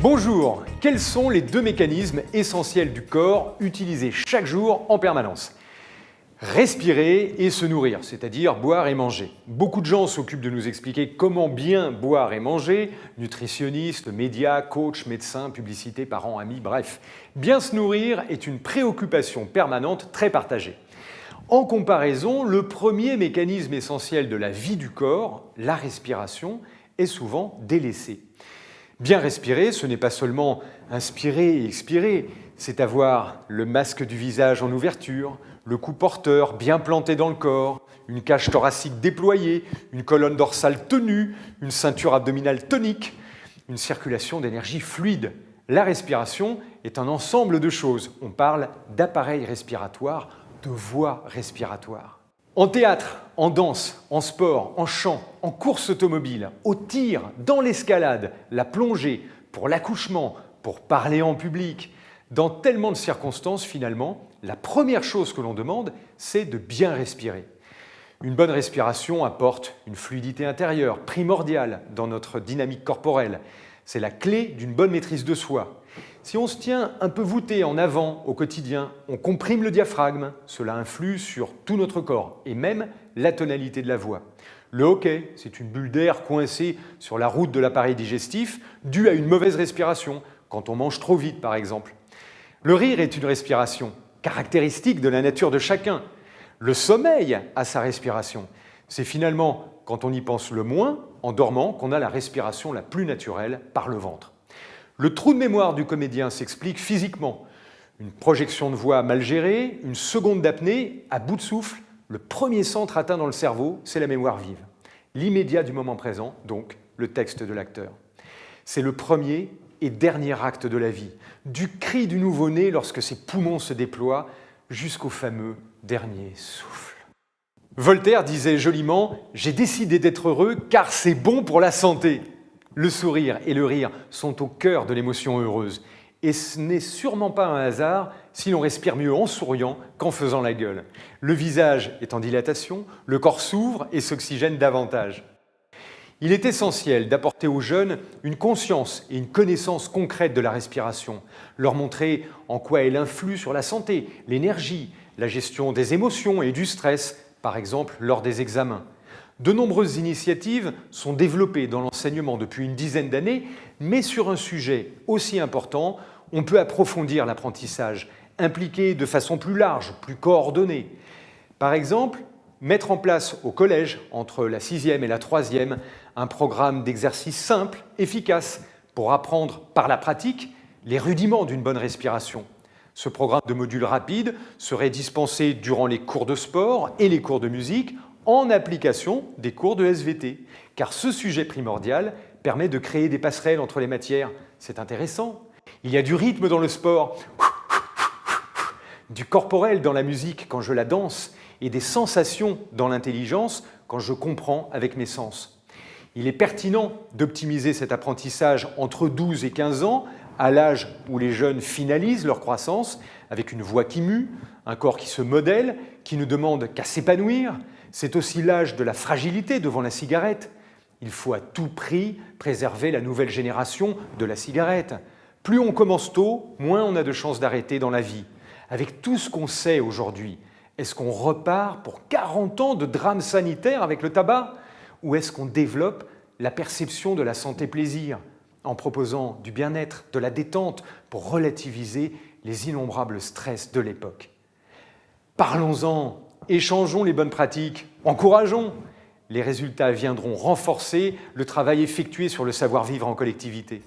Bonjour, quels sont les deux mécanismes essentiels du corps utilisés chaque jour en permanence? Respirer et se nourrir, c'est-à-dire boire et manger. Beaucoup de gens s'occupent de nous expliquer comment bien boire et manger, nutritionnistes, médias, coachs, médecins, publicités, parents, amis, bref. Bien se nourrir est une préoccupation permanente très partagée. En comparaison, le premier mécanisme essentiel de la vie du corps, la respiration, est souvent délaissé. Bien respirer, ce n'est pas seulement inspirer et expirer, c'est avoir le masque du visage en ouverture, le cou porteur bien planté dans le corps, une cage thoracique déployée, une colonne dorsale tenue, une ceinture abdominale tonique, une circulation d'énergie fluide. La respiration est un ensemble de choses. On parle d'appareil respiratoire, de voie respiratoire. En théâtre, en danse, en sport, en chant, en course automobile, au tir, dans l'escalade, la plongée, pour l'accouchement, pour parler en public, dans tellement de circonstances, finalement, la première chose que l'on demande, c'est de bien respirer. Une bonne respiration apporte une fluidité intérieure primordiale dans notre dynamique corporelle. C'est la clé d'une bonne maîtrise de soi. Si on se tient un peu voûté en avant au quotidien, on comprime le diaphragme, cela influe sur tout notre corps et même la tonalité de la voix. Le hoquet, c'est une bulle d'air coincée sur la route de l'appareil digestif due à une mauvaise respiration, quand on mange trop vite par exemple. Le rire est une respiration, caractéristique de la nature de chacun. Le sommeil a sa respiration. C'est finalement, quand on y pense le moins, en dormant, qu'on a la respiration la plus naturelle par le ventre. Le trou de mémoire du comédien s'explique physiquement. Une projection de voix mal gérée, une seconde d'apnée, à bout de souffle, le premier centre atteint dans le cerveau, c'est la mémoire vive. L'immédiat du moment présent, donc le texte de l'acteur. C'est le premier et dernier acte de la vie, du cri du nouveau-né lorsque ses poumons se déploient, jusqu'au fameux dernier souffle. Voltaire disait joliment « J'ai décidé d'être heureux car c'est bon pour la santé ». Le sourire et le rire sont au cœur de l'émotion heureuse. Et ce n'est sûrement pas un hasard si l'on respire mieux en souriant qu'en faisant la gueule. Le visage est en dilatation, le corps s'ouvre et s'oxygène davantage. Il est essentiel d'apporter aux jeunes une conscience et une connaissance concrète de la respiration, leur montrer en quoi elle influe sur la santé, l'énergie, la gestion des émotions et du stress, par exemple lors des examens. De nombreuses initiatives sont développées dans l'enseignement depuis une dizaine d'années, mais sur un sujet aussi important, on peut approfondir l'apprentissage, impliquer de façon plus large, plus coordonnée. Par exemple, mettre en place au collège, entre la 6e et la 3e, un programme d'exercices simples, efficaces, pour apprendre par la pratique les rudiments d'une bonne respiration. Ce programme de modules rapides serait dispensé durant les cours de sport et les cours de musique, en application des cours de SVT, car ce sujet primordial permet de créer des passerelles entre les matières. C'est intéressant. Il y a du rythme dans le sport, du corporel dans la musique quand je la danse, et des sensations dans l'intelligence quand je comprends avec mes sens. Il est pertinent d'optimiser cet apprentissage entre 12 et 15 ans, à l'âge où les jeunes finalisent leur croissance, avec une voix qui mue, un corps qui se modèle, qui ne demande qu'à s'épanouir. C'est aussi l'âge de la fragilité devant la cigarette. Il faut à tout prix préserver la nouvelle génération de la cigarette. Plus on commence tôt, moins on a de chances d'arrêter dans la vie. Avec tout ce qu'on sait aujourd'hui, est-ce qu'on repart pour 40 ans de drame sanitaire avec le tabac? Ou est-ce qu'on développe la perception de la santé-plaisir en proposant du bien-être, de la détente pour relativiser les innombrables stress de l'époque? Parlons-en! Échangeons les bonnes pratiques, encourageons. Les résultats viendront renforcer le travail effectué sur le savoir-vivre en collectivité.